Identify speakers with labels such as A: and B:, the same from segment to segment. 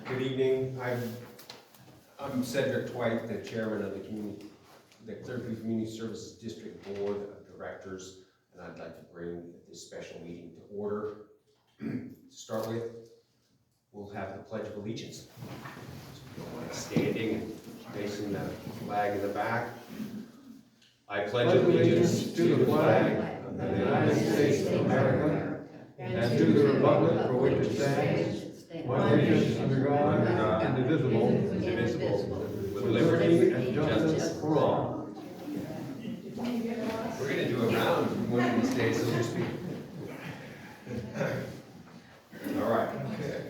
A: Good evening. I'm Cedric White, the chairman of the Clearfield Community Services District Board of Directors, and I'd like to bring this special meeting to order. To start with, we'll have the Pledge of Allegiance. Standing and facing the flag in the back. I pledge allegiance to the flag of the United States of America and to the republic for which it stands, one nation under God, indivisible, with liberty and justice for all. We're going to do a round one of these days, so to speak. All right,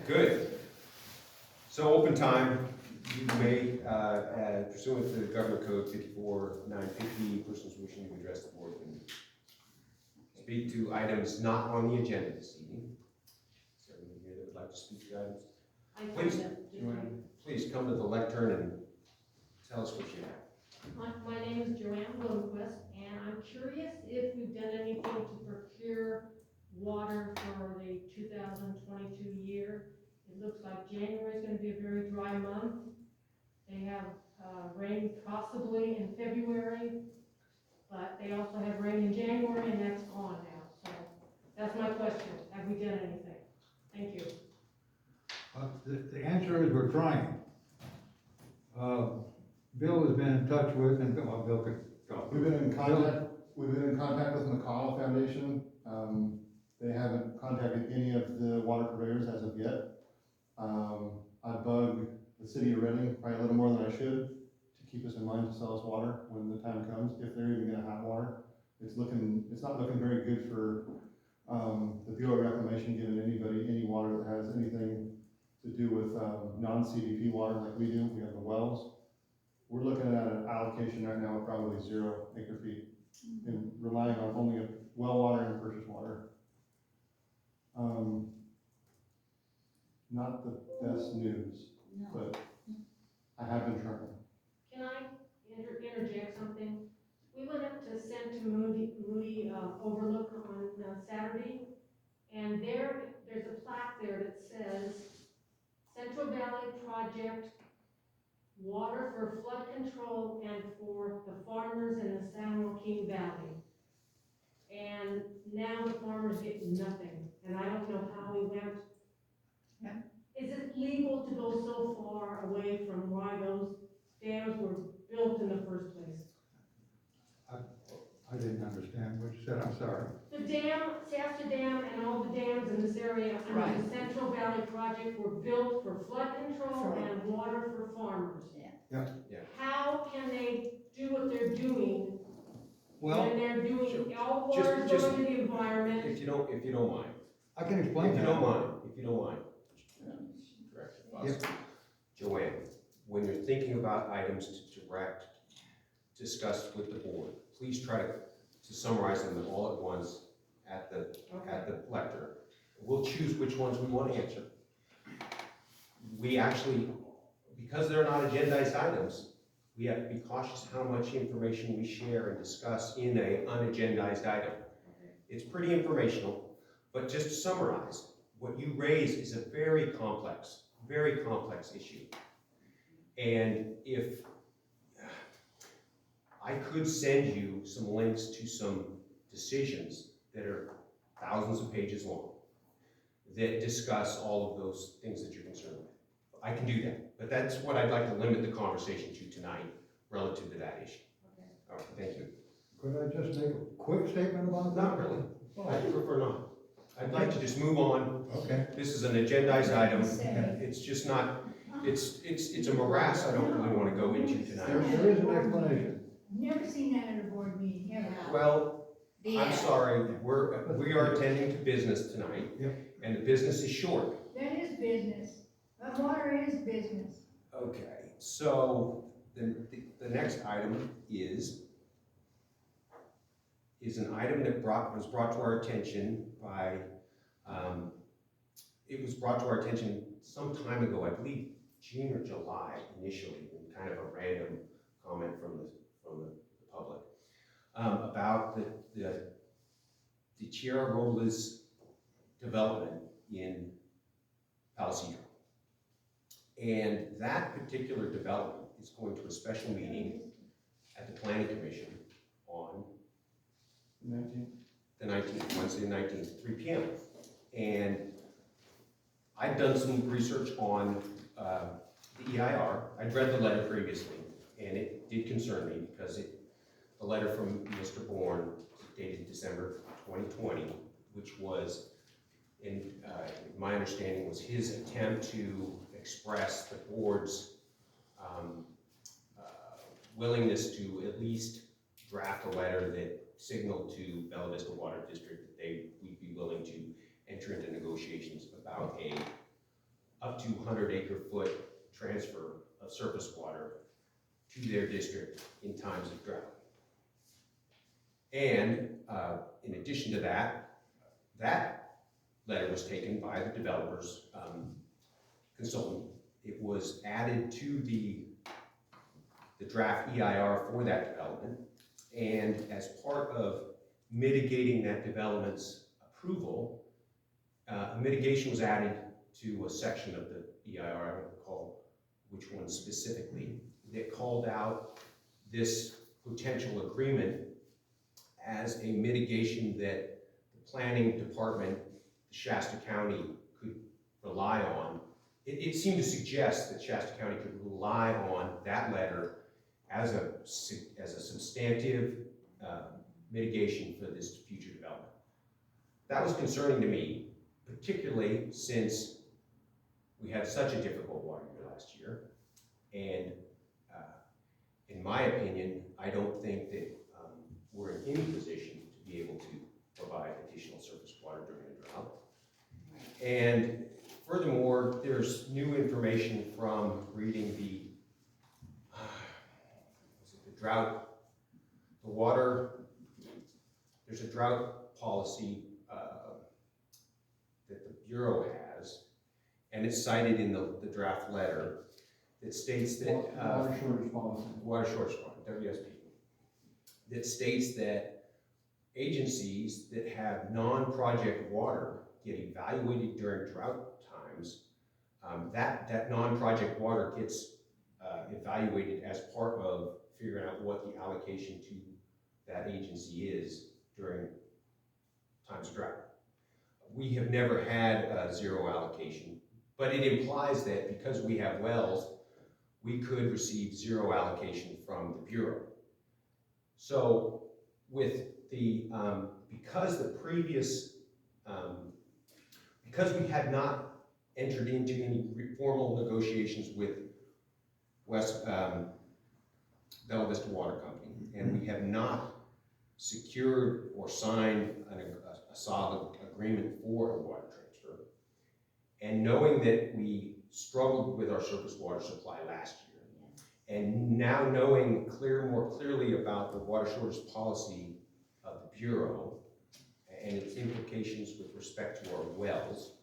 A: good. So open time. You may, pursuant to the Government Code 54-950, persons wishing to address the board can speak to items not on the agenda this evening. Is there anyone here that would like to speak to items? Please come to the lectern and tell us what you have.
B: My name is Joanne Bloomquist, and I'm curious if we've done anything to procure water for the 2022 year. It looks like January is going to be a very dry month. They have rain possibly in February, but they also have rain in January, and that's gone now. So that's my question. Have we done anything? Thank you.
C: The answer is we're trying. Bill has been in touch with, and Bill could talk.
D: We've been in contact with McConnell Foundation. They haven't contacted any of the water purveyors as of yet. I bugged the city of Reading probably a little more than I should to keep us in mind to sell us water when the time comes, if they're even going to have water. It's not looking very good for the Bureau of Reclamation giving anybody any water that has anything to do with non-CDP water like we do. We have the wells. We're looking at an allocation right now of probably 0 acre feet and relying on only well water and purchased water. Not the best news, but I have been trying.
B: Can I interject something? We went up to Santa Moody Overlook on Saturday, and there's a plaque there that says Central Valley Project, water for flood control and for the farmers in the San Joaquin Valley. And now the farmers get nothing, and I don't know how we went.
E: Yeah.
B: Is it legal to go so far away from why those dams were built in the first place?
C: I didn't understand what you said, I'm sorry.
B: The dam, Shasta Dam, and all the dams in this area under
E: Right.
B: the Central Valley Project were built for flood control
E: Sure.
B: and water for farmers.
E: Yeah.
B: How can they do what they're doing
C: Well,
B: when they're doing all
A: just-
B: water
A: just-
B: going to the environment?
A: If you don't mind.
C: I can explain
A: If you
C: that.
A: don't mind. Correct, if possible. Joanne, when you're thinking about items to discuss with the board, please try to summarize them all at once at the lectern. We'll choose which ones we want to answer. We actually, because they're not agendized items, we have to be cautious how much information we share and discuss in an unagendized item. It's pretty informational, but just to summarize, what you raise is a very complex issue. And if I could send you some links to some decisions that are thousands of pages long that discuss all of those things that you're concerned with. I can do that, but that's what I'd like to limit the conversation to tonight relative to that issue.
B: Okay.
A: All right, thank you.
C: Could I just make a quick statement about that?
A: Not really. I prefer not. I'd like to just move on.
C: Okay.
A: This is an agendized item. It's just not, it's a morass I don't really want to go into tonight.
C: There is an explanation.
E: Never seen that at a board meeting, ever.
A: Well, I'm sorry, we are attending to business tonight,
C: Yep.
A: and the business is short.
E: That is business. But water is business.
A: Okay, so the next item is an item that was brought to our attention by, it was brought to our attention some time ago, I believe June or July initially, in kind of a random comment from the public, about the Tierra Robles development in Palo Cedro. And that particular development is going to a special meeting at the Planning Commission on
C: 19.
A: the 19th, Wednesday the 19th, 3 p.m. And I've done some research on the EIR. I'd read the letter previously, and it did concern me because the letter from Mr. Bourne dated December 2020, which was, in my understanding, was his attempt to express the board's willingness to at least draft a letter that signaled to Bella Vista Water District that we'd be willing to enter into negotiations about a up to 100 acre foot transfer of surface water to their district in times of drought. And in addition to that, that letter was taken by the developer's consultant. It was added to the draft EIR for that development. And as part of mitigating that development's approval, a mitigation was added to a section of the EIR, I don't recall which one specifically, that called out this potential agreement as a mitigation that the planning department, Shasta County, could rely on. It seemed to suggest that Shasta County could rely on that letter as a substantive mitigation for this future development. That was concerning to me, particularly since we had such a difficult water year last year. And in my opinion, I don't think that we're in any position to be able to provide additional surface water during a drought. And furthermore, there's new information from reading the drought, the water, there's a drought policy that the Bureau has, and it's cited in the draft letter that states that
C: Water shortage policy.
A: water shortage policy, WSP, that states that agencies that have non-project water get evaluated during drought times. That non-project water gets evaluated as part of figuring out what the allocation to that agency is during times of drought. We have never had a zero allocation, but it implies that because we have wells, we could receive zero allocation from the Bureau. So with the, because we had not entered into any formal negotiations with Bella Vista Water Company, and we have not secured or signed a solid agreement for a water transfer, and knowing that we struggled with our surface water supply last year, and now knowing more clearly about the water shortage policy of the Bureau and its implications with respect to our wells,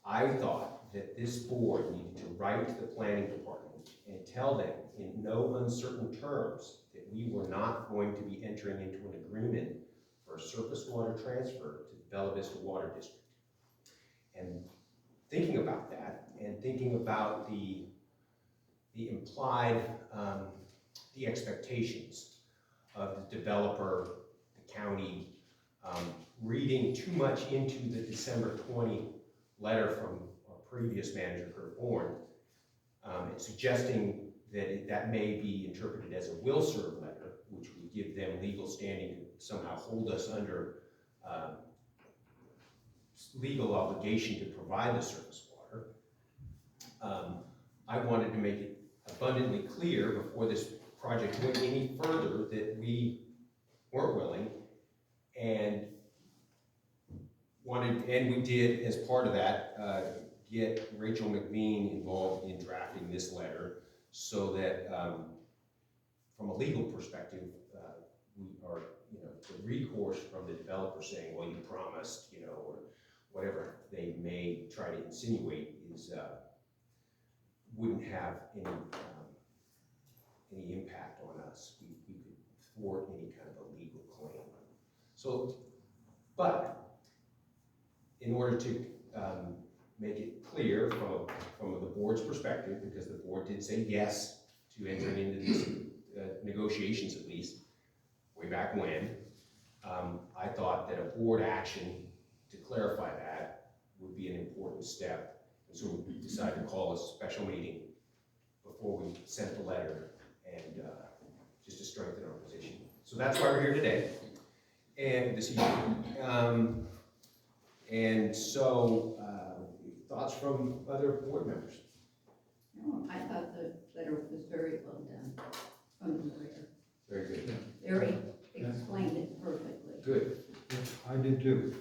A: I thought that this board needed to write to the planning department and tell them in no uncertain terms that we were not going to be entering into an agreement for a surface water transfer to the Bella Vista Water District. And thinking about that, and thinking about the implied, the expectations of the developer, the county, reading too much into the December 20 letter from our previous manager, Kurt Bourne, suggesting that that may be interpreted as a will serve letter, which would give them legal standing to somehow hold us under legal obligation to provide the surface water. I wanted to make it abundantly clear before this project went any further that we weren't willing, and we did, as part of that, get Rachel McVean involved in drafting this letter so that from a legal perspective, we are, the recourse from the developer saying, well, you promised, or whatever they may try to insinuate is, wouldn't have any impact on us. We could thwart any kind of a legal claim. So, but in order to make it clear from a board's perspective, because the board did say yes to entering into these negotiations at least, way back when, I thought that a board action to clarify that would be an important step. And so we decided to call a special meeting before we sent the letter and just to strengthen our position. So that's why we're here today and this evening. And so, thoughts from other board members?
F: No, I thought the letter was very well done from the lawyer.
A: Very good.
F: Very, explained it perfectly.
A: Good.
C: I did too.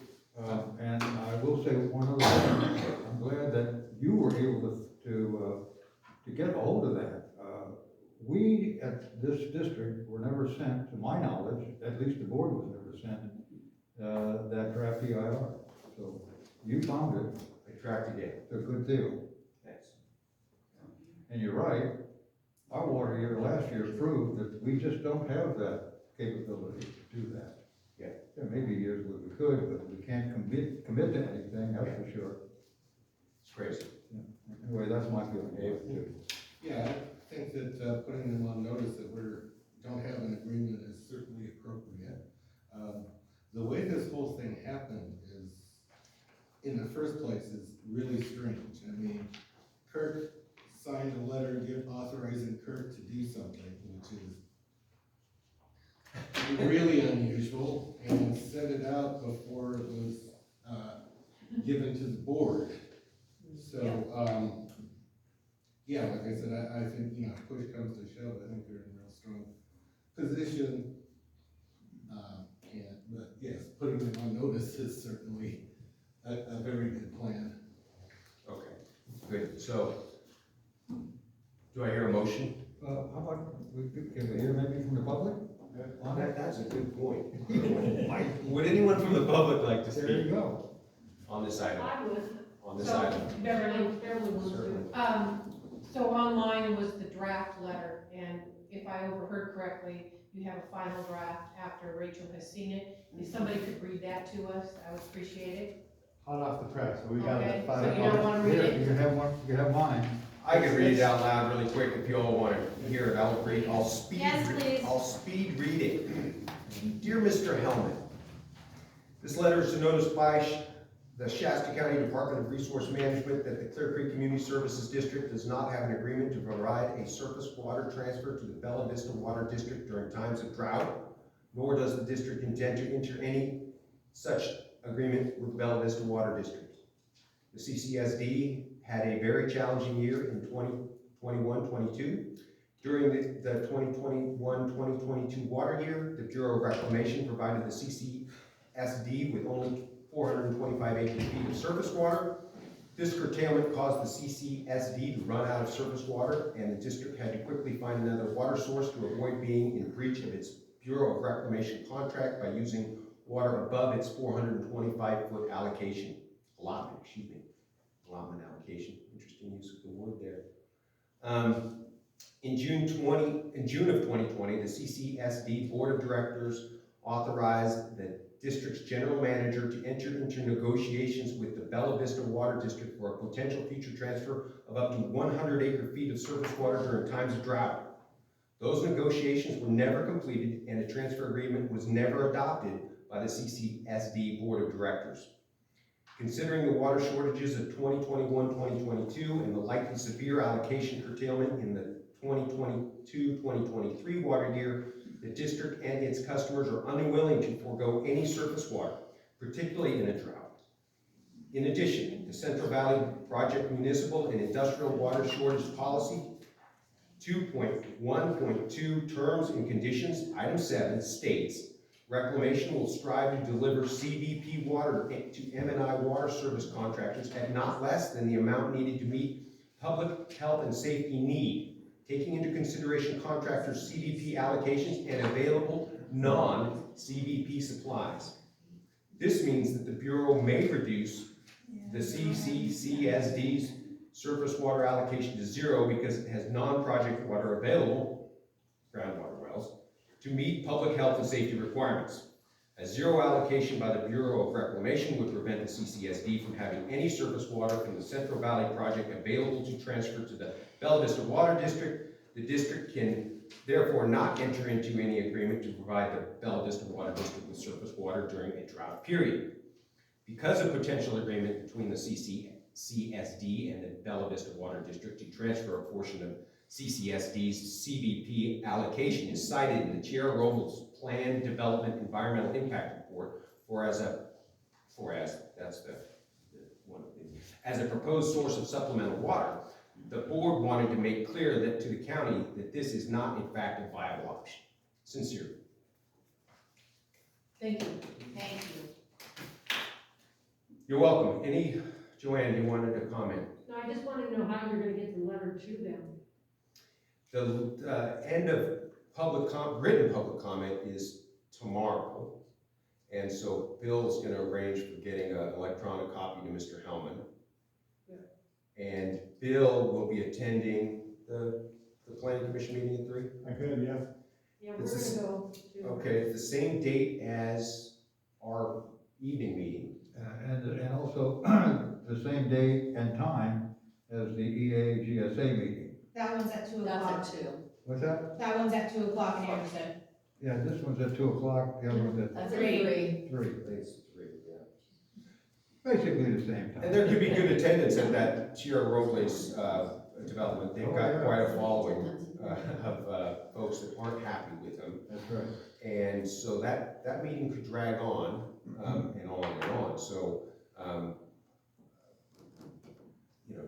C: And I will say one other thing. I'm glad that you were able to get a hold of that. We at this district were never sent, to my knowledge, at least the board was never sent, that draft EIR. So you found it.
A: I tracked again.
C: It's a good deal.
A: Thanks.
C: And you're right. Our water year last year proved that we just don't have that capability to do that.
A: Yeah.
C: There may be years where we could, but we can't commit to anything, that's for sure.
A: It's crazy.
C: Anyway, that's my feeling about it too.
G: Yeah, I think that putting them on notice that don't have an agreement is certainly appropriate. The way this whole thing happened is, in the first place, is really strange. I mean, Kirk signed a letter authorizing Kirk to do something, which is really unusual, and sent it out before it was given to the board. So, yeah, like I said, I think, push comes to shove, I think they're in a real strong position. But yes, putting them on notice is certainly a very good plan.
A: Okay, good. So, do I hear a motion?
C: How about, can we hear maybe from the public? On it?
A: That's a good point. Would anyone from the public like to
C: There you
A: speak
C: go.
A: on this item?
B: I would.
A: On this
H: So,
A: item?
B: Beverly wants
A: Certainly.
B: to.
H: So online was the draft letter, and if I overheard correctly, you have a final draft after Rachel has seen it. If somebody could read that to us, I would appreciate it.
D: Hot off the press, so we got
H: Okay,
D: it.
H: so you don't wanna read
C: Here,
H: it?
C: you have one, you have mine.
A: I can read it out loud really quick if you all want to hear it. I'll speed.
B: Yes, please.
A: I'll speed read it. Dear Mr. Hellman, this letter is to notify the Shasta County Department of Resource Management that the Clear Creek Community Services District does not have an agreement to provide a surface water transfer to the Bella Vista Water District during times of drought, nor does the district intend to enter any such agreement with Bella Vista Water District. The CCSD had a very challenging year in 2021-22. During the 2021-2022 water year, the Bureau of Reclamation provided the CCSD with only 425 acre-feet of surface water. This curtailment caused the CCSD to run out of surface water, and the district had to quickly find another water source to avoid being in breach of its Bureau of Reclamation contract by using water above its 425-foot allocation, allotment allocation, interesting use of the word there. In June of 2020, the CCSD Board of Directors authorized the district's general manager to enter into negotiations with the Bella Vista Water District for a potential future transfer of up to 100 acre-feet of surface water during times of drought. Those negotiations were never completed, and a transfer agreement was never adopted by the CCSD Board of Directors. Considering the water shortages of 2021-2022 and the likely severe allocation curtailment in the 2022-2023 water year, the district and its customers are unwilling to forego any surface water, particularly in a drought. In addition, the Central Valley Project Municipal and Industrial Water Shortage Policy 2.1.2 Terms and Conditions, Item 7 states, Reclamation will strive to deliver CVP water to M&I water service contractors at not less than the amount needed to meet public health and safety need, taking into consideration contractors' CVP allocations and available non-CVP supplies. This means that the Bureau may reduce the CCCSD's surface water allocation to zero because it has non-project water available, groundwater wells, to meet public health and safety requirements. A zero allocation by the Bureau of Reclamation would prevent the CCSD from having any surface water from the Central Valley project available to transfer to the Bella Vista Water District. The district can therefore not enter into any agreement to provide the Bella Vista Water District with surface water during a drought period. Because of potential agreement between the CCCSD and the Bella Vista Water District to transfer a portion of CCSD's CVP allocation is cited in the Chair Robles Planned Development Environmental Impact Report, as a proposed source of supplemental water. The board wanted to make clear that to the county that this is not in fact a viable option. Sincerely.
H: Thank you.
F: Thank you.
A: You're welcome. Joanne, you wanted to comment?
B: No, I just wanted to know how you're gonna get the letter to them.
A: The end of written public comment is tomorrow. And so Bill is gonna arrange for getting an electronic copy to Mr. Hellman.
B: Yeah.
A: And Bill will be attending the planning commission meeting at 3?
D: I could, yeah.
B: Yeah, we're
A: It's
B: gonna go to.
A: Okay, it's the same date as our evening meeting.
C: And also the same date and time as the EAGSA meeting.
I: That one's at 2
F: That's
I: o'clock.
F: at 2.
C: What's that?
I: That one's at 2 o'clock in Anderson.
C: Yeah, this one's at 2 o'clock, the other one's at
F: That's at
I: 3.
F: 3.
C: 3.
A: I think it's 3, yeah.
C: Basically the same time.
A: And there could be good attendance at that Tierra Robles development. They've got quite a following of folks that aren't happy with them.
C: That's right.
A: And so that meeting could drag on, and on and on. So,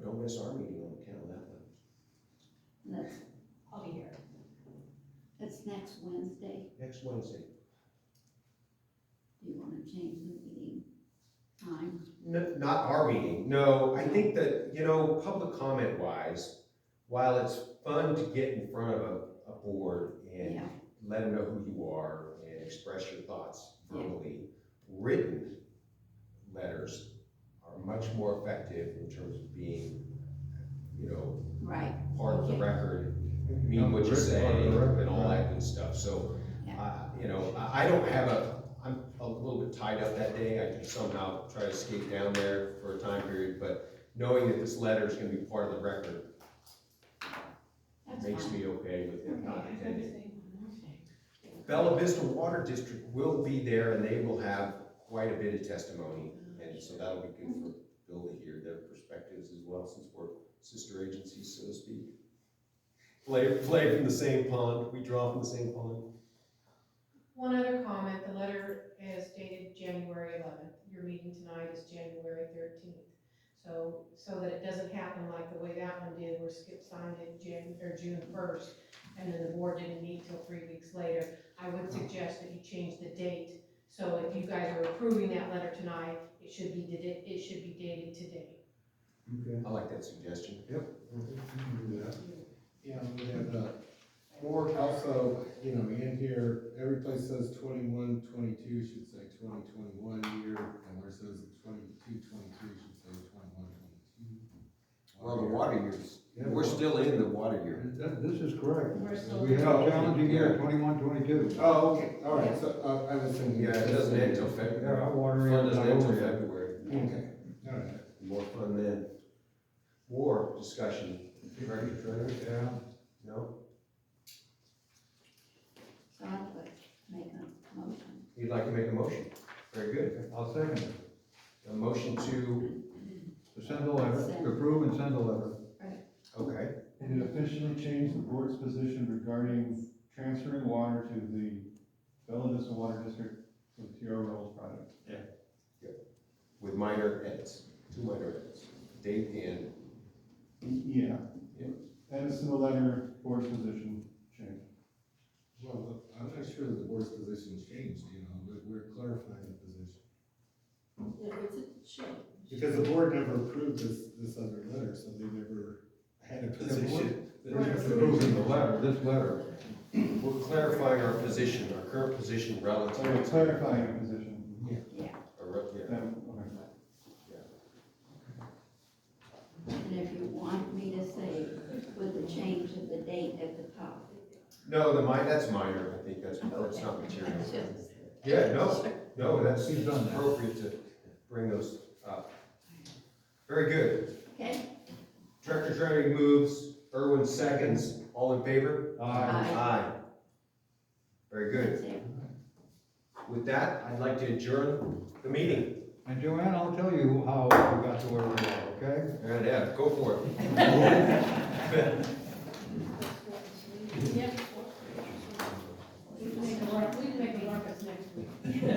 A: don't miss our meeting on account of that one.
F: That's,
I: I'll be here.
F: that's next Wednesday.
A: Next Wednesday.
F: Do you want to change the meeting time?
A: Not our meeting. No, I think that, public comment wise, while it's fun to get in front of a board and
F: Yeah.
A: let them know who you are and express your thoughts
F: Yeah.
A: verbally, written letters are much more effective in terms of being,
F: Right.
A: part of the
F: Okay.
A: record, mean what you say, and all that good stuff. So, I don't have I'm a little bit tied up that day. I can somehow try to skate down there for a time period, but knowing that this letter is gonna be part of the record
F: That's
A: makes
F: fine.
A: me okay with it not attending. Bella Vista Water District will be there, and they will have quite a bit of testimony, and so that'll be good for Bill to hear their perspectives as well, since we're sister agencies, so to speak. Play from the same pond, we draw from the same pond.
H: One other comment, the letter is dated January 11th. Your meeting tonight is January 13th. So that it doesn't happen like the way that one did, where Skip signed it June 1st, and then the board didn't meet till 3 weeks later. I would suggest that you change the date, so if you guys are approving that letter tonight, it should be dated today.
C: Okay.
A: I like that suggestion.
C: You can do that.
G: Yeah, we have, more also, in here, every place says 21, 22 should say 2021 year, and where it says 22, 23 should say 21, 22.
A: Well, the water years,
C: Yeah,
A: we're still in the water year.
C: This is correct.
F: We're still
C: We
F: in-
C: have a challenging year,
A: Yeah.
C: 21, 22.
G: Oh, okay, all right, so, I was thinking.
A: Yeah, it doesn't end till
C: Yeah,
A: February.
C: our water
A: Fun
C: is
A: doesn't
C: not
A: end till
C: over yet.
A: February.
G: Okay, all right.
A: More fun then. War discussion. Ready, Trevor?
C: Yeah.
A: No?
F: So I would make a motion.
A: You'd like to make a motion? Very good.
C: I'll second it.
A: A motion to,
C: To send a letter, to approve and send a letter.
A: okay,
D: And it officially changed the board's position regarding transferring water to the Bella Vista Water District for the Tierra Robles project.
A: with minor edits, 2 minor edits, date and,
D: Yeah.
A: Yeah.
D: And it's in the letter, board's position changed.
G: Well, I'm not sure that the board's position changed, but we're clarifying the position. Because the board never approved this other letter, so they never had a position.
C: We're just approving the letter, this letter.
A: we're clarifying our position, our current position relative.
D: So you're clarifying your position.
A: Yeah.
F: And if you want me to say with the change of the date at the top.
A: No, that's minor, I think that's not material.
F: That's just-
A: Yeah, no, No, that seems
C: We've done that.
A: appropriate to bring those up. Very good.
F: Okay,
A: Director Treasury moves, Irwin seconds, all in favor?
F: Aye.
A: Aye. Very good.
F: that's it.
A: With that, I'd like to adjourn the meeting.
C: And Joanne, I'll tell you how we got to where we are, okay?
A: And yeah, go for it.